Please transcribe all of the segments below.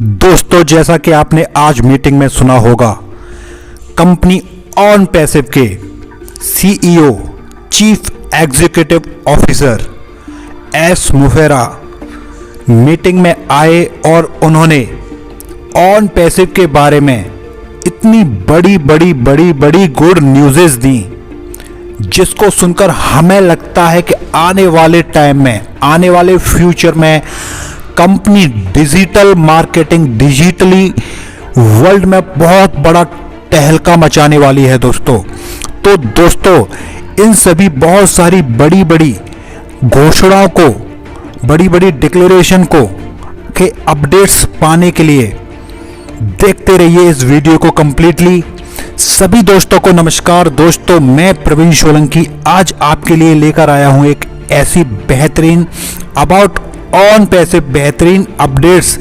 दोस्तों, जैसा कि आपने आज मीटिंग में सुना होगा, कंपनी ऑन पैसिव के CEO chief executive officer Ash Mufareh meeting में आए और उन्होंने ऑन पैसिव के बारे में इतनी बड़ी गुड न्यूज़ेस दी, जिसको सुनकर हमें लगता है कि आने वाले टाइम में, आने वाले फ्यूचर में company digital marketing, digitally world में बहुत बड़ा तहलका मचाने वाली है दोस्तों। तो दोस्तों, इन सभी बहुत सारी बड़ी घोषणाओं को, बड़ी डिक्लेरेशन को के अपडेट्स पाने के लिए देखते रहिए इस वीडियो को कंप्लीटली। सभी दोस्तों को नमस्कार। दोस्तों, मैं प्रवीण सोलंकी आज आपके लिए लेकर आया हूं एक ऐसी बेहतरीन अबाउट ऑन पैसिव बेहतरीन अपडेट्स।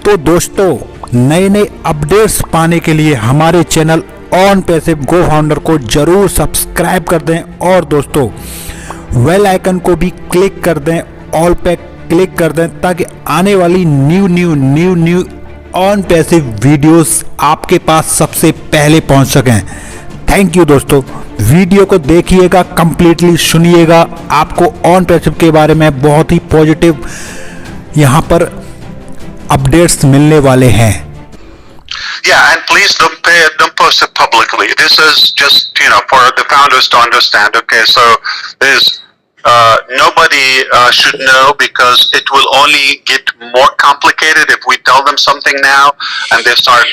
तो दोस्तों, नए अपडेट्स पाने के लिए हमारे channel on passive go founder को जरूर सब्सक्राइब कर दें और दोस्तों बेल आइकन को भी क्लिक कर दें, ऑल पे क्लिक कर दें, ताकि आने वाली न्यू ऑन पैसिव वीडियोस आपके पास सबसे पहले पहुंच सकें। थैंक यू दोस्तों। वीडियो को देखिएगा, कंप्लीटली सुनिएगा, आपको ऑन पैसिव के बारे में बहुत ही पॉजिटिव यहां पर अपडेट्स मिलने वाले हैं। Yeah, and please don't post it publicly. This is just, for the founders to understand. Okay, so there's nobody should know, because it will only get more complicated if we tell them something now and they start,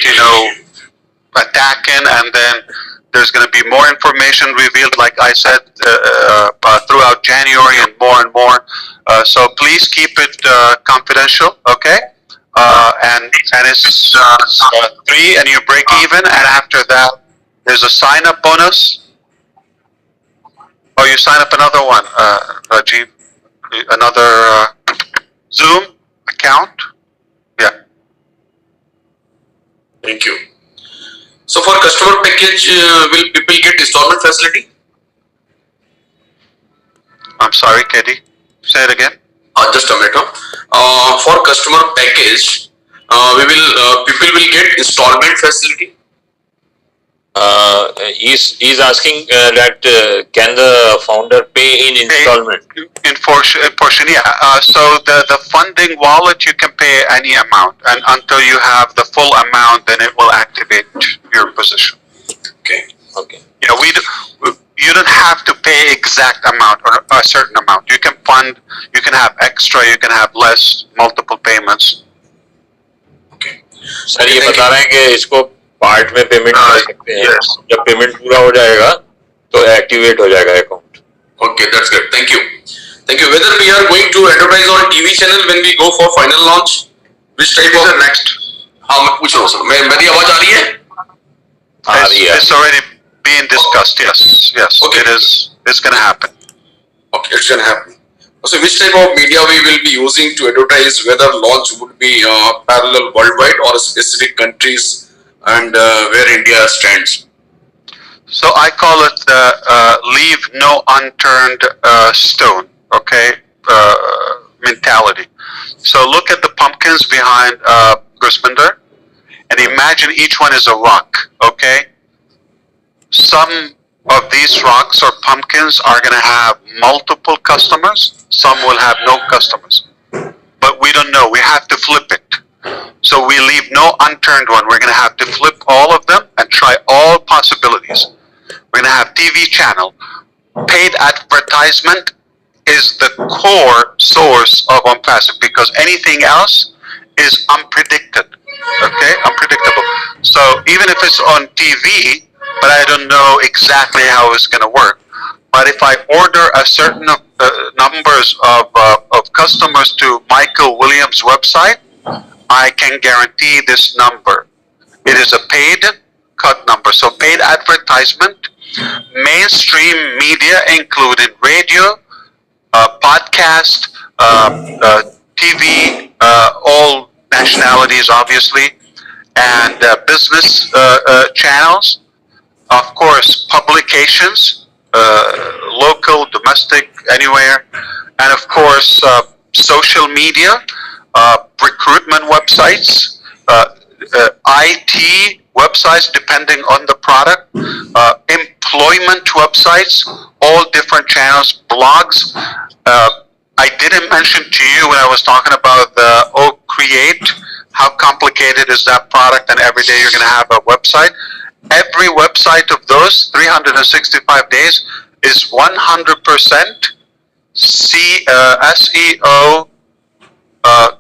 attacking, and then there's going to be more information revealed, like I said, throughout January and more. So please keep it confidential, okay? And it's 3 and you break even, and after that there's a sign up bonus. Oh, you sign up another one, Rajiv, another Zoom account. Yeah. Thank you. So for customer package, will people get installment facility? I'm sorry, Katie. Say it again. Just a minute. For customer package, people will get installment facility. He's asking that can the founder pay in installment? In portion, yeah. So the funding wallet, you can pay any amount, and until you have the full amount, then it will activate your position. Okay. You don't have to pay exact amount or a certain amount. You can fund, you can have extra, you can have less, multiple payments. Okay. Sir, ये बता रहे हैं कि इसको part में payment कर सकते हैं। जब पेमेंट पूरा हो जाएगा तो एक्टिवेट हो जाएगा account. Okay, that's good. Thank you. Whether we are going to advertise on TV channel when we go for final launch, which type of next? हाँ, मैं पूछ रहा हूँ सर। मेरी आवाज आ रही है? आ रही है। It's already being discussed. Yes. Okay. It's going to happen. Okay, it's going to happen. So which type of media we will be using to advertise, whether launch would be parallel worldwide or specific countries, and where India stands? So I call it leave no unturned stone, okay, mentality. So look at the pumpkins behind Grisbinder, and imagine each one is a rock, okay? Some of these rocks or pumpkins are going to have multiple customers. Some will have no customers. But we don't know. We have to flip it. So we leave no unturned one. We're going to have to flip all of them and try all possibilities. We're going to have TV channel. Paid advertisement is the core source of onpassive, because anything else is unpredicted. Okay? Unpredictable. So even if it's on TV, but I don't know exactly how it's going to work. But if I order a certain numbers of customers to Michael Williams' website, I can guarantee this number. It is a paid cut number. So paid advertisement, mainstream media including radio, podcast, TV, all nationalities obviously, and business channels. Of course, publications, local, domestic, anywhere, and of course, social media, recruitment websites, IT websites depending on the product, employment websites, all different channels, blogs. I didn't mention to you when I was talking about the Create, how complicated is that product, and every day you're going to have a website. Every website of those 365 days is 100% SEO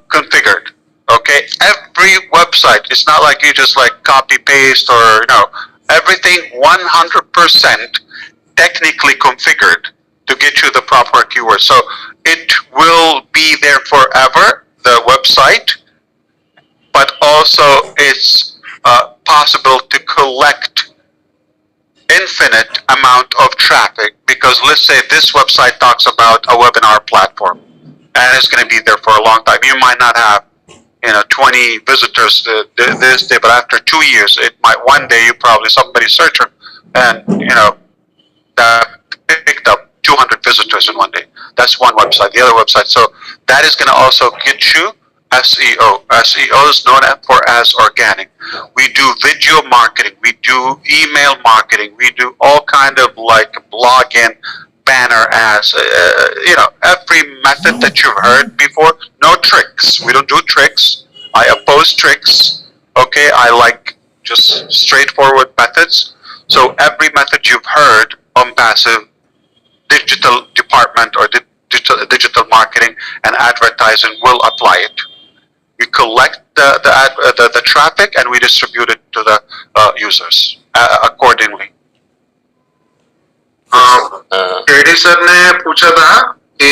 configured. Okay, every website. It's not like you just like copy paste or everything 100% technically configured to get you the proper keyword. So it will be there forever, the website, but also it's possible to collect infinite amount of traffic, because let's say this website talks about a webinar platform and it's going to be there for a long time. You might not have 20 visitors this day, but after 2 years, it might one day you probably somebody search them and that picked up 200 visitors in one day. That's one website. The other website, so that is going to also get you SEO. SEO is known for as organic. We do video marketing, we do email marketing, we do all kind of like blogging, banner ads, every method that you've heard before. No tricks. We don't do tricks. I oppose tricks. Okay, I like just straightforward methods. So every method you've heard on passive digital department or digital marketing and advertising will apply it. We collect the traffic and we distribute it to the users accordingly. KD sir ने पूछा था कि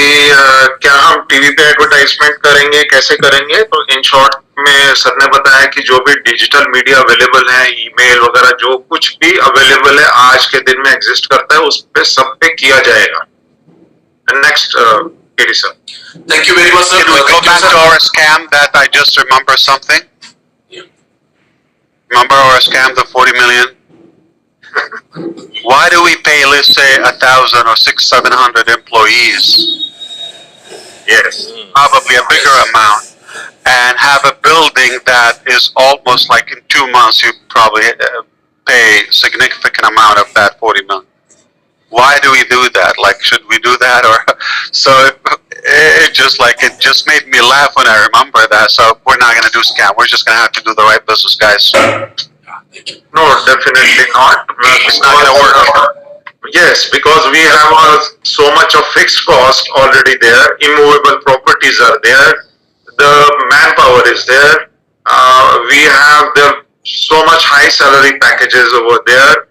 क्या हम TV पे advertisement करेंगे, कैसे करेंगे? तो इन शॉर्ट में सर ने बताया कि जो भी डिजिटल मीडिया अवेलेबल है, ईमेल वगैरह जो कुछ भी अवेलेबल है आज के दिन में एग्जिस्ट करता है, उस पे सब पे किया जाएगा. Next KD sir. Thank you very much, sir. Can we go back to our scam that I just remember something? Yeah. Remember our scam, the 40 million? Why do we pay, let's say, 1,000 or 700 employees? Yes. Probably a bigger amount, and have a building that is almost like in 2 months you probably pay significant amount of that 40 million. Why do we do that? Like, should we do that? Or so it just made me laugh when I remember that. So we're not going to do scam. We're just going to have to do the right business, guys. No, definitely not. It's not going to work. Yes, because we have so much of fixed cost already there. Immovable properties are there. The manpower is there. We have so much high salary packages over there.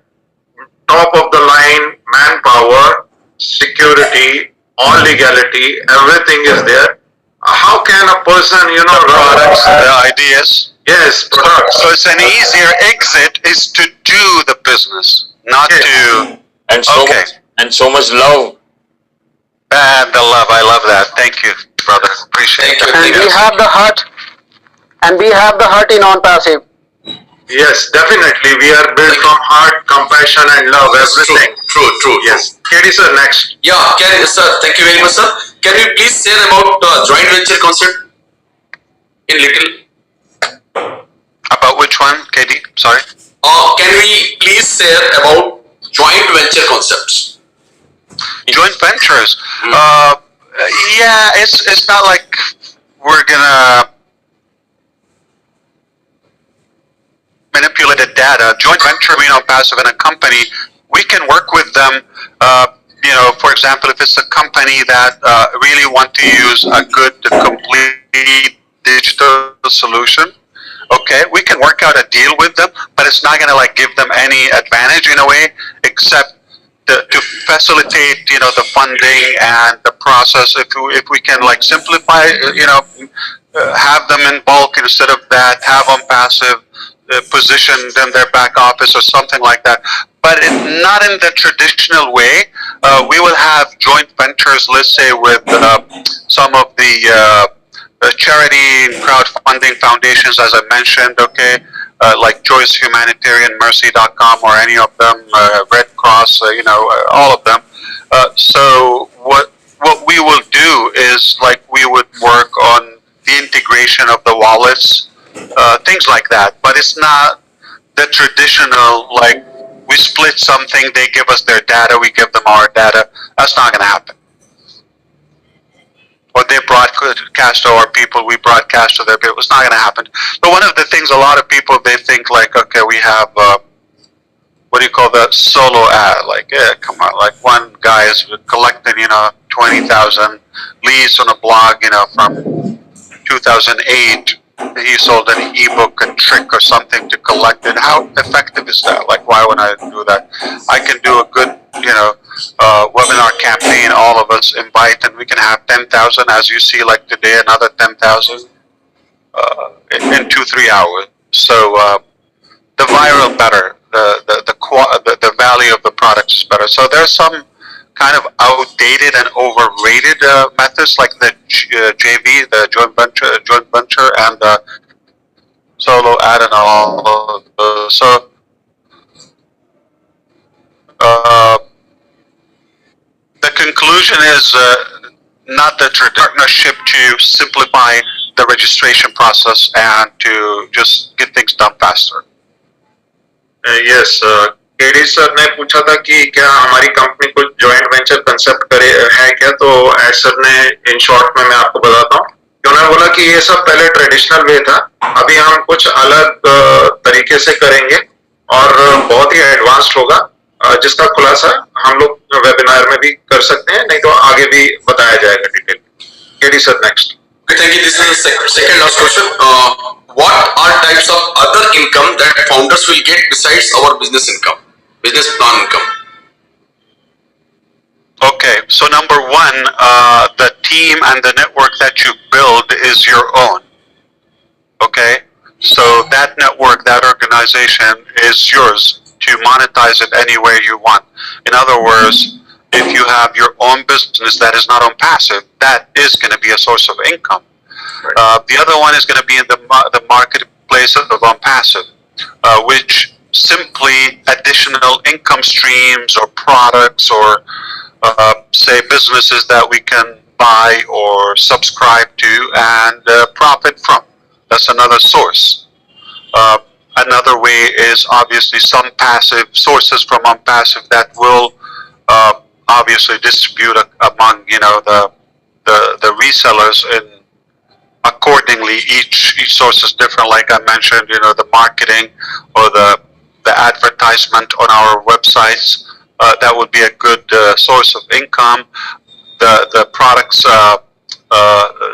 Top of the line manpower, security, all legality, everything is there. How can a person, Products, the ideas. Yes, products. So it's an easier exit is to do the business, not to. And so Okay. much, and so much love. And the love, I love that. Thank you, brother. Appreciate Thank it. you. And we have the heart, in on-passive. Yes, definitely. We are built from heart, compassion and love, everything. True. Yes. KD sir, next. Yeah, sir, thank you very much, sir. Can you please share about joint venture concept in little? About which one, KD? Sorry. Can we please share about joint venture concepts? Joint ventures. Yeah, it's not like we're gonna manipulate the data. Joint venture, passive in a company, we can work with them. For example, if it's a company that really want to use a good, complete digital solution, okay, we can work out a deal with them, but it's not going to give them any advantage in a way, except to facilitate, the funding and the process. If we can simplify, have them in bulk instead of that, have them passive, position them their back office or something like that, but not in the traditional way. We will have joint ventures, let's say, with some of the charity and crowdfunding foundations, as I mentioned, okay, like Choice Humanitarian, Mercy.com, or any of them, Red Cross, all of them. So what we will do is we would work on the integration of the wallets, things like that. But it's not the traditional, like, we split something, they give us their data, we give them our data. That's not going to happen. Or they broadcast to our people, we broadcast to their people. It's not going to happen. But one of the things, a lot of people, they think like, okay, we have, what do you call that, solo ad? Like, yeah, come on, like one guy is collecting, 20,000 leads on a blog, from 2008. He sold an ebook, a trick or something to collect it. How effective is that? Like, why would I do that? I can do a good, webinar campaign, all of us invite, and we can have 10,000, as you see, like today, another 10,000 in 2-3 hours. So the viral better, the value of the product is better. So there's some kind of outdated and overrated methods, like the JV, the joint venture, and the solo ad and all of those. So the conclusion is not the partnership to simplify the registration process and to just get things done faster. Yes, KD sir ने पूछा था कि क्या हमारी company कुछ joint venture concept करे है क्या, तो एड सर ने इन शॉर्ट में मैं आपको बताता हूँ कि उन्होंने बोला कि ये सब पहले ट्रेडिशनल वे था, अभी हम कुछ अलग तरीके से करेंगे और बहुत ही एडवांस्ड होगा, जिसका खुलासा हम लोग वेबिनार में भी कर सकते हैं, नहीं तो आगे भी बताया जाएगा detail. KD sir next. Thank you. This is the second last question. What are types of other income that founders will get besides our business income, business plan income? Okay, so number one, the team and the network that you build is your own. Okay, so that network, that organization is yours to monetize it anywhere you want. In other words, if you have your own business that is not on passive, that is going to be a source of income. The other one is going to be in the marketplace of on passive, which simply additional income streams or products or say businesses that we can buy or subscribe to and profit from. That's another source. Another way is obviously some passive sources from unpassive that will obviously distribute among the resellers in accordingly. Each source is different. Like I mentioned, the marketing or the advertisement on our websites, that would be a good source of income. The products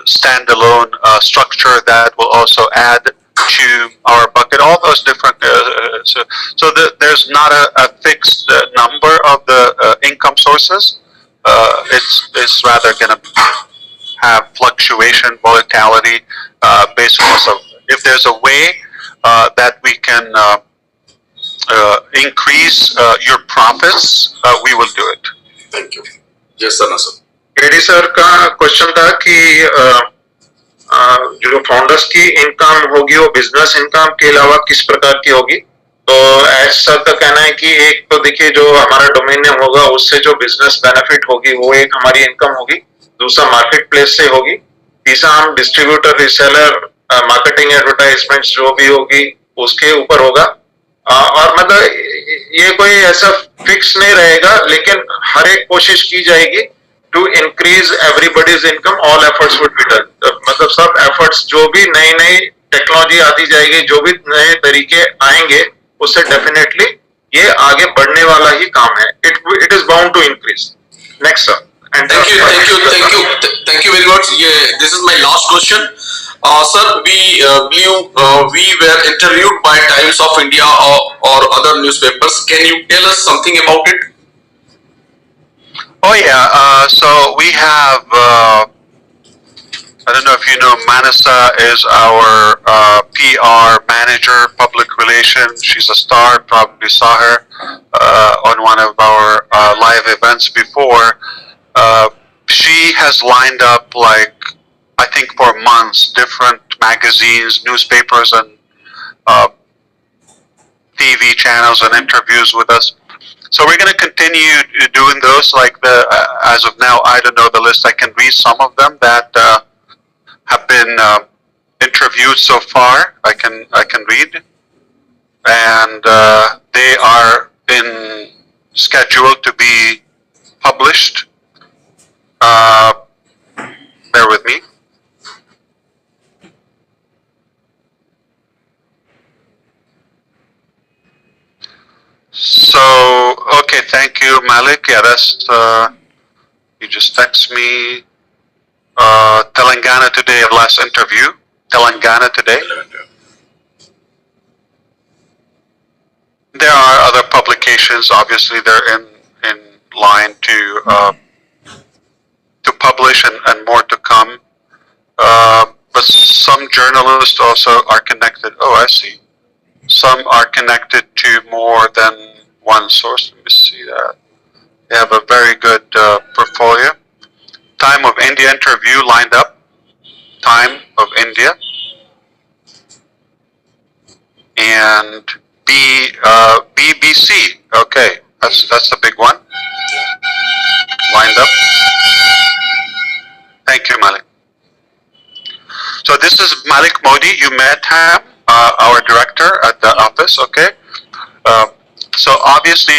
standalone structure that will also add to our bucket. All those different. So there's not a fixed number of the income sources. It's rather going to have fluctuation, volatility, based on so if there's a way that we can increase your profits, we will do it. Thank you. Yes, sir. KD sir का question था कि जो founders की income होगी वो business income के अलावा किस प्रकार की होगी। तो एज सर का कहना है कि एक तो देखिए जो हमारा डोमेन नेम होगा उससे जो बिजनेस बेनिफिट होगी वो एक हमारी इनकम होगी, दूसरा मार्केट प्लेस से होगी, तीसरा हम डिस्ट्रीब्यूटर, रिसेलर, मार्केटिंग, एडवर्टाइजमेंट जो भी होगी उसके ऊपर होगा। और मतलब ये कोई ऐसा फिक्स नहीं रहेगा, लेकिन हर एक कोशिश की जाएगी to increase everybody's income, all efforts would be done. मतलब सब एफर्ट्स, जो भी नई नई टेक्नोलॉजी आती जाएगी, जो भी नए तरीके आएंगे, उससे डेफिनेटली ये आगे बढ़ने वाला ही काम है। It is bound to increase. Next sir. And thank you very much. Yeah, this is my last question. Sir, we were interviewed by Times of India or other newspapers. Can you tell us something about it? Oh yeah. So we have. I don't know if you know, Manasa is our PR manager, public relations. She's a star. Probably saw her on one of our live events before. She has lined up, like, I think for months, different magazines, newspapers, and TV channels and interviews with us. So we're going to continue doing those. Like as of now, I don't know the list. I can read some of them that have been interviewed so far. I can read, and they are in schedule to be published. Bear with me. So, okay, thank you, Malik. Yeah, that's, you just text me. Telangana Today, last interview. Telangana Today. There are other publications, obviously, they're in line to publish and more to come. But some journalists also are connected. Oh, I see. Some are connected to more than one source. Let me see that. They have a very good portfolio. Time of India interview lined up. Time of India. And BBC. Okay, that's a big one. Lined up. Thank you, Malik. So this is Malik Modi. You met him, our director at the office. Okay. So obviously,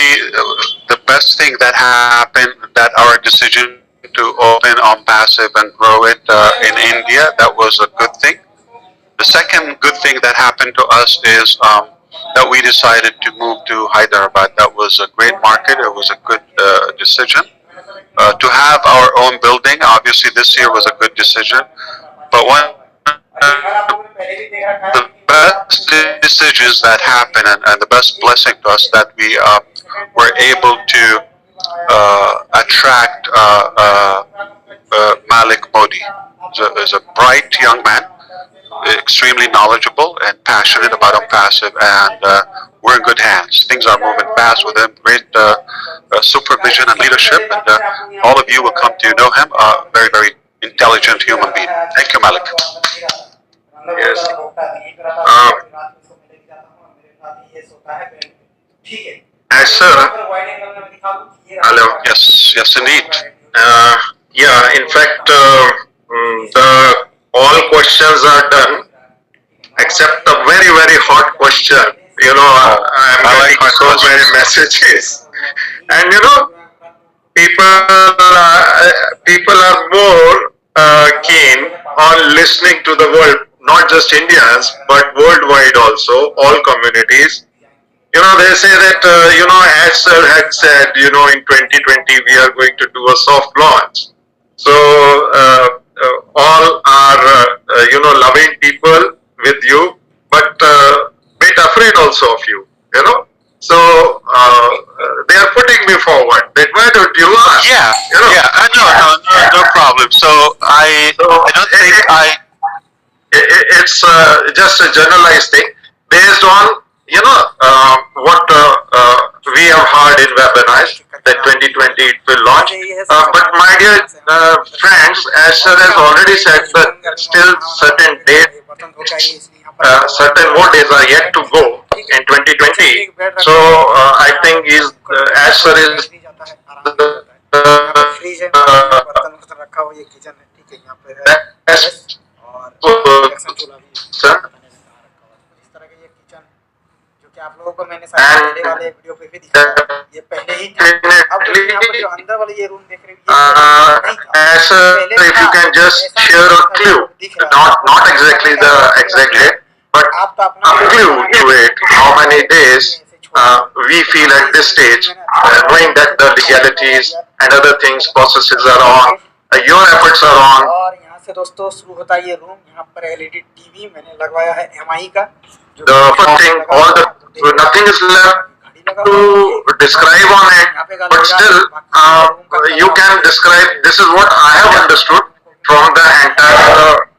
the best thing that happened, that our decision to open onpassive and grow it in India, that was a good thing. The second good thing that happened to us is that we decided to move to Hyderabad. That was a great market. It was a good decision. To have our own building, obviously this year was a good decision. But one the best decisions that happen and the best blessing to us that we were able to attract Malik Modi. He's a bright young man, extremely knowledgeable and passionate about onpassive, and we're in good hands. Things are moving fast with him. Great supervision and leadership, and all of you will come to know him. Very, very intelligent human being. Thank you, Malik. Yes. Sir, hello. Yes, indeed. Yeah, in fact, the all questions are done except a very, very hot question. You know, I'm getting so many messages, and you know, people are more keen on listening to the world, not just Indians, but worldwide also, all communities. You know, they say that, you know, as sir had said, you know, in 2020 we are going to do a soft launch. So, all are, you know, loving people with you, but bit afraid also of you, you know. So, they are putting me forward. That why don't you ask? Yeah, you know? no problem. So I don't think it's just a generalized thing based on, you know, what we have heard in webinars that 2020 it will launch. But my dear friends, as sir has already said, that still certain dates, certain more days are yet to go in 2020. So I think as sir is sir. आप लोगों को मैंने पहले वाले video पे भी दिखाया, ये पहले ही था। अब यहाँ पर जो अंदर वाले ये रूम देख रहे हैं, if you can just share a clue, not exactly the exact date, but a clue to it, how many days we feel at this stage, knowing that the legalities and other things, processes are on, your efforts are on. और यहाँ से दोस्तों शुरू होता है ये room. यहाँ पर LED TV मैंने लगवाया है MI का। The first thing, nothing is left to describe on it, but still, you can describe. This is what I have understood from the entire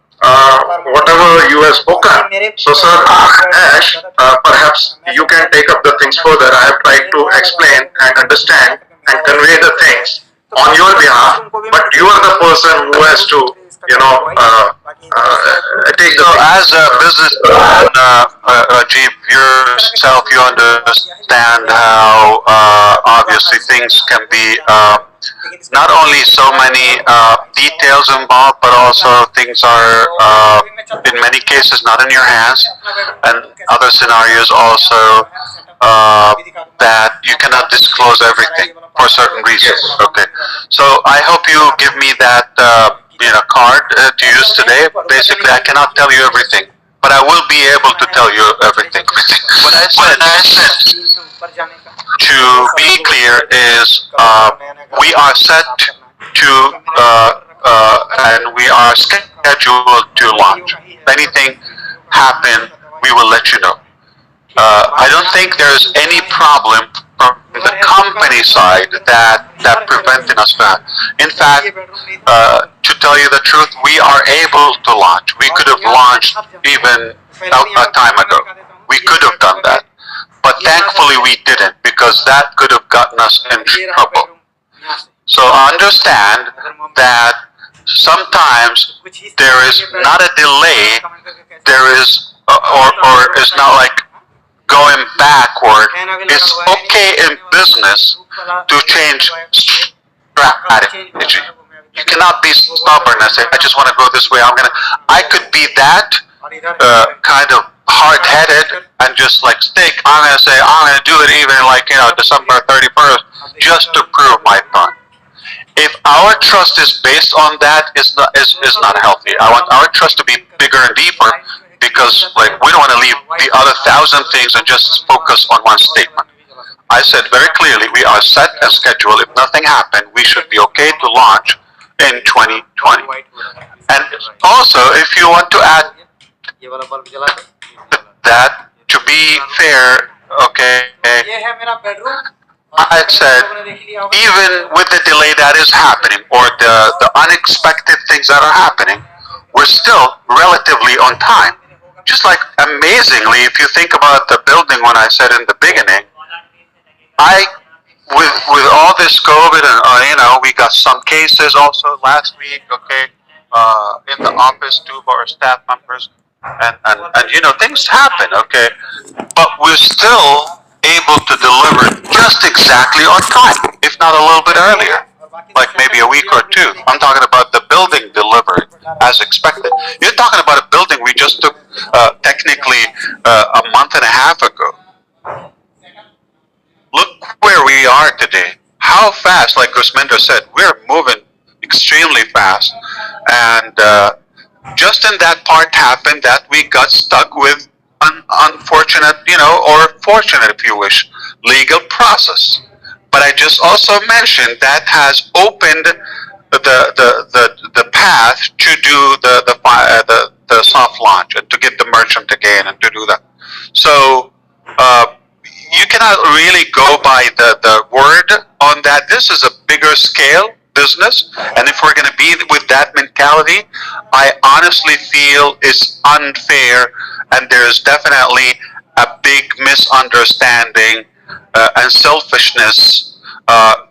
whatever you have spoken. So, sir, Ash, perhaps you can take up the things further. I have tried to explain and understand and convey the things on your behalf, but you are the person who has to, you know, take the. So, as a businessman, Rajiv, yourself, you understand how obviously things can be not only so many details involved, but also things are in many cases not in your hands, and other scenarios also that you cannot disclose everything for certain reasons. Okay, so I hope you give me that card to use today. Basically, I cannot tell you everything, but I will be able to tell you everything. What I said, to be clear, is we are set to and we are scheduled to launch. If anything happen, we will let you know. I don't think there's any problem from the company side that preventing us from. In fact, to tell you the truth, we are able to launch. We could have launched even a time ago. We could have done that, but thankfully we didn't, because that could have gotten us in trouble. So understand that sometimes there is not a delay. There is, or it's not like going backward. It's okay in business to change strategy. You cannot be stubborn and say, I just want to go this way. I could be that kind of hard-headed and just like stick. I'm going to say, I'm going to do it even like, December 31st, just to prove my point. If our trust is based on that, is not healthy. I want our trust to be bigger and deeper, because like we don't want to leave the other 1,000 things and just focus on one statement. I said very clearly, we are set and scheduled. If nothing happened, we should be okay to launch in 2020. And also, if you want to add that, to be fair, okay, I said, even with the delay that is happening, or the unexpected things that are happening, we're still relatively on time. Just like amazingly, if you think about the building, when I said in the beginning, with all this COVID, and we got some cases also last week, okay, in the office, 2 of our staff members, and things happen, okay, but we're still able to deliver just exactly on time, if not a little bit earlier, like maybe a week or 2. I'm talking about the building delivered as expected. You're talking about a building we just took technically a month and a half ago. Look where we are today. How fast, like Gusminder said, we're moving extremely fast. And just in that part happened that we got stuck with an unfortunate, or fortunate if you wish, legal process. But I just also mentioned that has opened the path to do the soft launch and to get the merchant again and to do that. So you cannot really go by the word on that. This is a bigger scale business, and if we're going to be with that mentality, I honestly feel it's unfair, and there's definitely a big misunderstanding and selfishness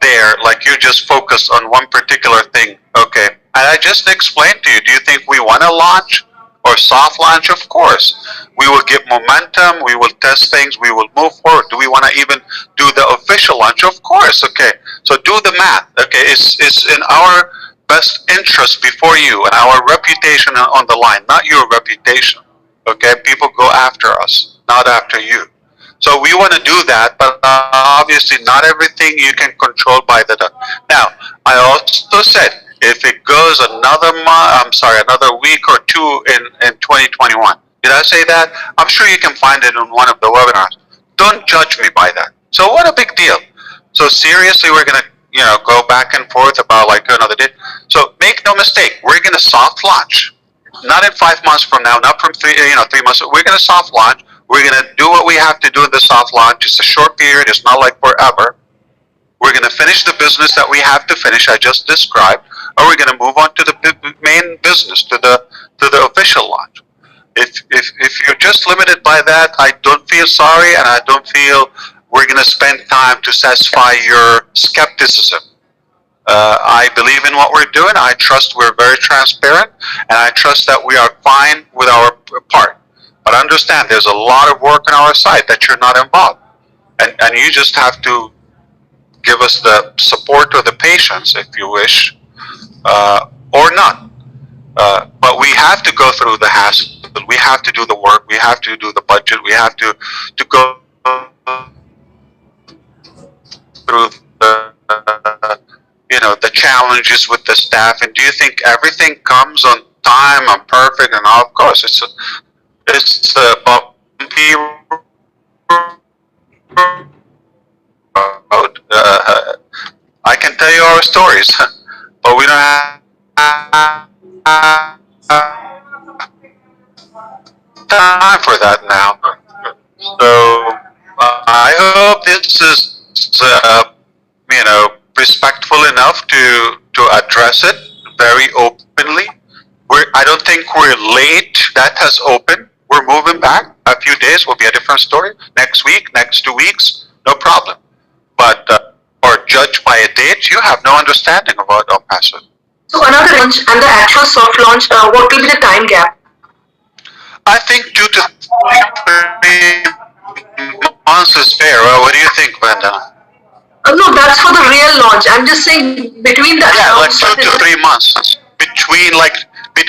there. Like you just focus on one particular thing, okay? And I just explained to you, do you think we want to launch or soft launch? Of course. We will get momentum, we will test things, we will move forward. Do we want to even do the official launch? Of course, okay. So do the math, okay? It's in our best interest before you and our reputation on the line, not your reputation, okay? People go after us, not after you. So we want to do that, but obviously not everything you can control by the duck. Now, I also said, if it goes another week or 2 in 2021. Did I say that? I'm sure you can find it in one of the webinars. Don't judge me by that. So what a big deal. So seriously, we're going to, go back and forth about like another day. So make no mistake, we're going to soft launch. Not in 5 months from now, not from 3 months. We're going to soft launch. We're going to do what we have to do in the soft launch. It's a short period. It's not like forever. We're going to finish the business that we have to finish, I just described, or we're going to move on to the main business, to the official launch. If you're just limited by that, I don't feel sorry, and I don't feel we're going to spend time to satisfy your skepticism. I believe in what we're doing. I trust we're very transparent, and I trust that we are fine with our part. But understand, there's a lot of work on our side that you're not involved, and you just have to give us the support or the patience, if you wish, or not. But we have to go through the hassle. We have to do the work. We have to do the budget. We have to go through the challenges with the staff. And do you think everything comes on time and perfect? And of course, it's a bumpy road. I can tell you our stories, but we don't have time for that now. So I hope this is respectful enough to address it very openly. I don't think we're late. That has opened. We're moving back. A few days will be a different story. Next week, next 2 weeks, no problem. But or judged by a date, you have no understanding about onpassive. So another launch and the actual soft launch, what will be the time gap? I think 2 to 3 months is fair. Well, what do you think, Vandana? No, that's for the real launch. I'm just saying between the like 2 to 3 months between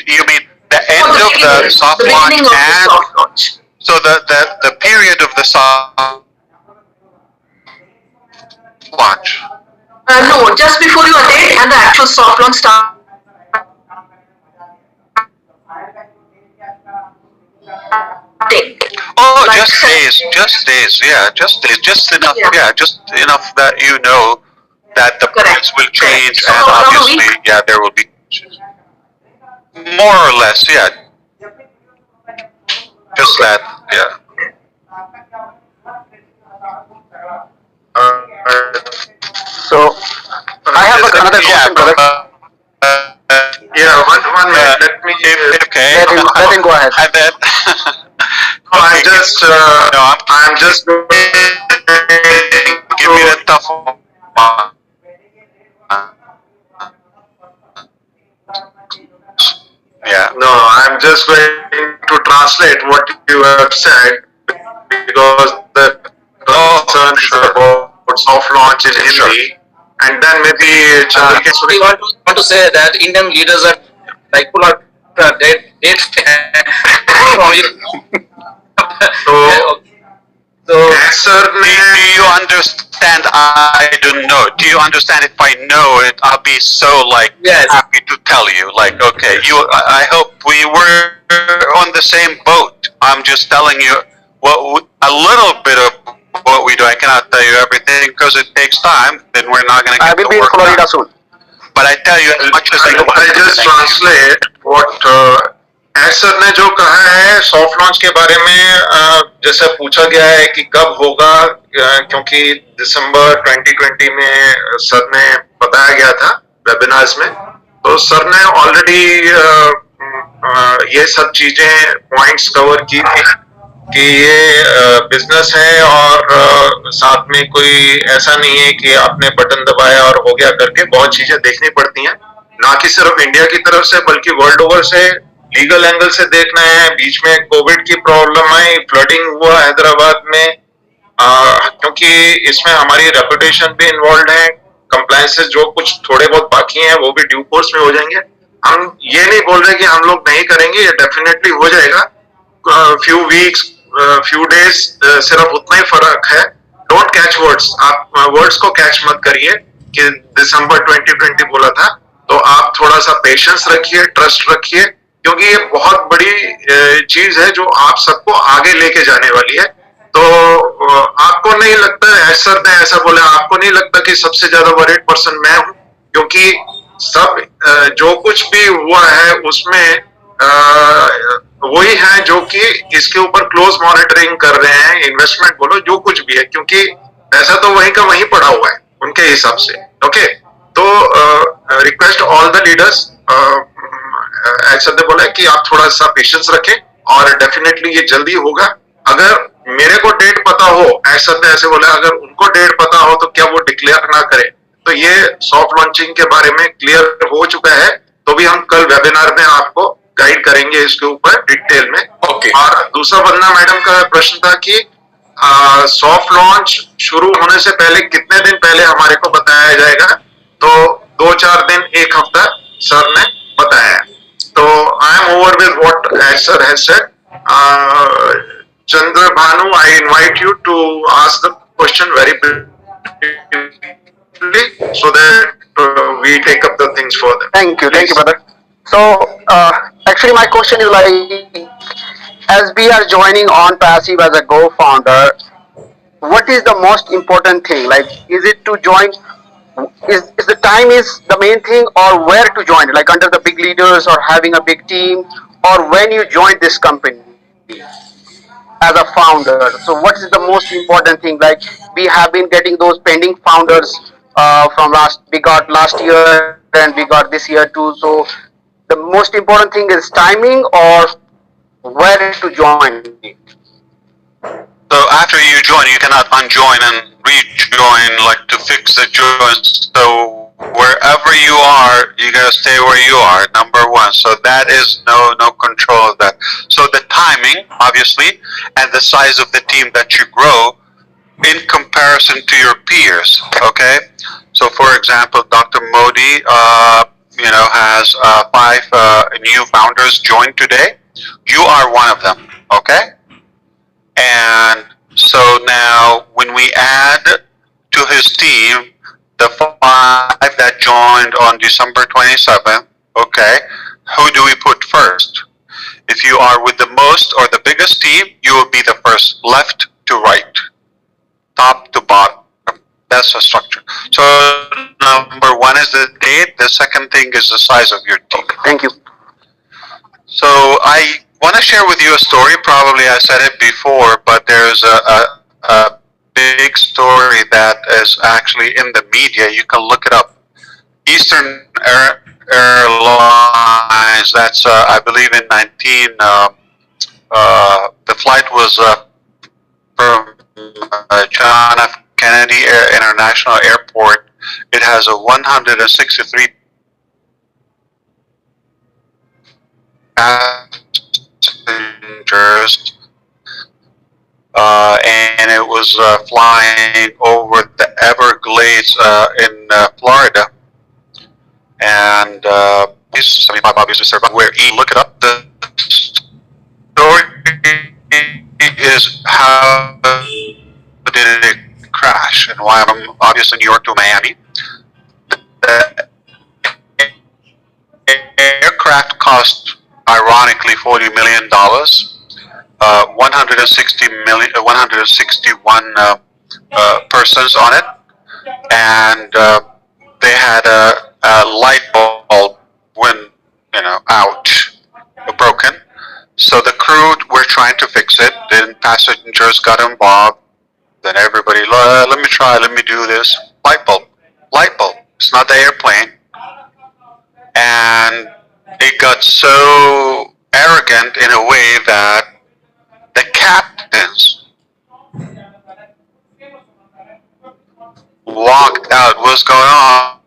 you mean the end of the soft launch and the soft launch. So the period of the soft launch. No, just before your date and the actual soft launch start. Oh, like, just days, yeah, just enough, just enough that you know that the price will change, and obviously, yeah, there will be more or less, yeah, just that, yeah. So I have another question, brother. One minute. Let me. Okay. Let him go ahead. And then, I'm just. Give me a tough one. Yeah. No, I'm just going to translate what you have said because the concern is about soft launch in Hindi, and then maybe Chandra can. We want to say that Indian leaders are like full of dead. So, do you understand? I don't know. Do you understand? If I know it, I'll be so happy to tell you. Like, okay, I hope we were on the same boat. I'm just telling you a little bit of what we do. I cannot tell you everything because it takes time. Then we're not going to get I will be in Florida soon. But I tell you as much as I know. I just translate what sir ने जो कहा है soft launch के बारे में जैसे पूछा गया है कि कब होगा क्योंकि दिसंबर 2020 में सर ने बताया गया था वेबिनार्स में तो सर ने ऑलरेडी ये सब चीजें पॉइंट्स कवर की थी कि ये बिजनेस है और साथ में कोई ऐसा नहीं है कि आपने बटन दबाया और हो गया करके बहुत चीजें देखनी पड़ती हैं ना कि सिर्फ इंडिया की तरफ से बल्कि वर्ल्ड ओवर से लीगल एंगल से देखना है बीच में कोविड की प्रॉब्लम आई फ्लडिंग हुआ हैदराबाद में क्योंकि इसमें हमारी रेपुटेशन भी इन्वॉल्व है कंप्लायंसेस जो कुछ थोड़े बहुत बाकी हैं वो भी ड्यू कोर्स में हो जाएंगे हम ये नहीं बोल रहे कि हम लोग नहीं करेंगे ये डेफिनेटली हो जाएगा फ्यू वीक्स फ्यू डेज सिर्फ उतना ही फर्क है डोंट कैच वर्ड्स आप वर्ड्स को कैच मत करिए कि दिसंबर 2020 बोला था तो आप थोड़ा सा पेशेंस रखिए ट्रस्ट रखिए क्योंकि ये बहुत बड़ी चीज है जो आप सबको आगे लेके जाने वाली है तो आपको नहीं लगता सर ने ऐसा बोला आपको नहीं लगता कि सबसे ज्यादा वरीड पर्सन मैं हूं क्योंकि सब जो कुछ भी हुआ है उसमें वही है जो कि इसके ऊपर क्लोज मॉनिटरिंग कर रहे हैं इन्वेस्टमेंट बोलो जो कुछ भी है क्योंकि पैसा तो वहीं का वहीं पड़ा हुआ है उनके हिसाब से ओके तो रिक्वेस्ट ऑल द लीडर्स ऐसा ने बोला कि आप थोड़ा सा पेशेंस रखें और डेफिनेटली ये जल्दी होगा अगर मेरे को डेट पता हो ऐसा ने ऐसे बोला अगर उनको डेट पता हो तो क्या वो डिक्लेयर ना करे तो ये सॉफ्ट लॉन्चिंग के बारे में क्लियर हो चुका है तो भी हम कल वेबिनार में आपको गाइड करेंगे इसके ऊपर डिटेल में और दूसरा बंदा मैडम का प्रश्न था कि सॉफ्ट लॉन्च शुरू होने से पहले कितने दिन पहले हमारे को बताया जाएगा, तो 2-4 दिन, एक हफ्ता सर ने बताया है. तो I am over with what sir has said. Chandra Bhanu, I invite you to ask the question very briefly so that we take up the things further. Thank you, brother. So, actually, my question is like, as we are joining on passive as a Go founder, what is the most important thing? Like, is it to join? Is the time is the main thing, or where to join? Like under the big leaders, or having a big team, or when you join this company as a founder? So, what is the most important thing? Like, we have been getting those pending founders from last. We got last year and we got this year too. So, the most important thing is timing or where to join. So after you join, you cannot unjoin and rejoin, like to fix the join. So wherever you are, you gotta stay where you are. Number one. So that is no control of that. So the timing, obviously, and the size of the team that you grow in comparison to your peers. Okay. So for example, Dr. Modi, has 5 new founders joined today. You are one of them. Okay. And so now when we add to his team the 5 that joined on December 27th, okay, who do we put first? If you are with the most or the biggest team, you will be the first, left to right, top to bottom. That's the structure. So number one is the date. The second thing is the size of your team. Thank you. So I want to share with you a story. Probably I said it before, but there's a big story that is actually in the media. You can look it up. Eastern Airlines. That's I believe in 19. The flight was from John F. Kennedy International Airport. It has a 163 passengers, and it was flying over the Everglades in Florida. And these 75 obviously serve where you look it up. The story is how did it crash and why I'm obviously New York to Miami. The aircract cost, ironically, $40 million, 161 persons on it, and they had a light bulb when, out, broken. So the crew were trying to fix it, then passengers got involved, then everybody, let me try, let me do this. Light bulb. It's not the airplane. And it got so arrogant in a way that the captains walked out. What's going on?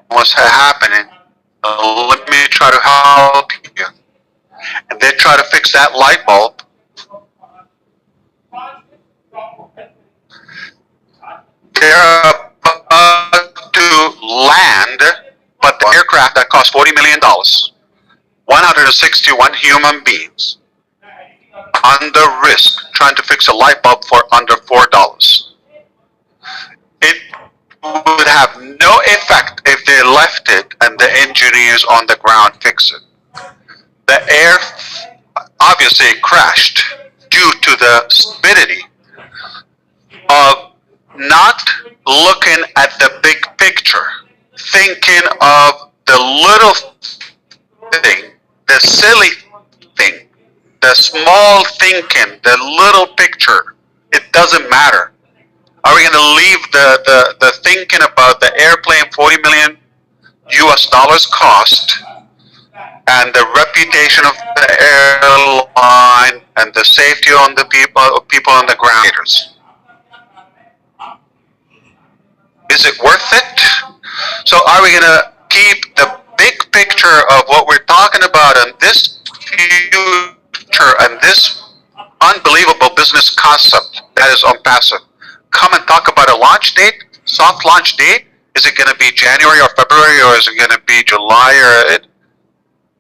What's happening? Let me try to help you. And they try to fix that light bulb. They're about to land, but the aircraft that cost $40 million, 161 human beings, under risk, trying to fix a light bulb for under $4. It would have no effect if they left it and the engineers on the ground fix it. The air obviously crashed due to the stupidity of not looking at the big picture, thinking of the little thing, the silly thing, the small thinking, the little picture. It doesn't matter. Are we going to leave the thinking about the airplane, $40 million US dollars cost, and the reputation of the airline and the safety on the people on the ground? Is it worth it? So are we going to keep the big picture of what we're talking about and this future and this unbelievable business concept That is on passive. Come and talk about a launch date, soft launch date. Is it going to be January or February, or is it going to be July or it?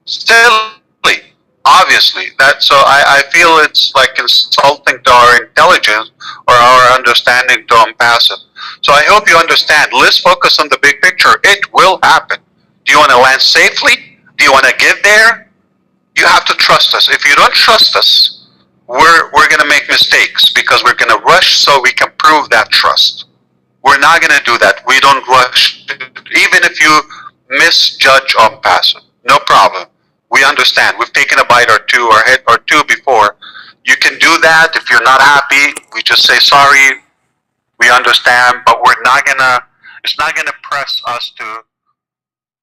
Silly, obviously. I feel it's like insulting to our intelligence or our understanding to unpassive. So I hope you understand. Let's focus on the big picture. It will happen. Do you want to land safely? Do you want to get there? You have to trust us. If you don't trust us, we're going to make mistakes because we're going to rush so we can prove that trust. We're not going to do that. We don't rush. Even if you misjudge on passive, no problem. We understand. We've taken a bite or two or hit or two before. You can do that. If you're not happy, we just say sorry. We understand, but we're not gonna. It's not gonna press us to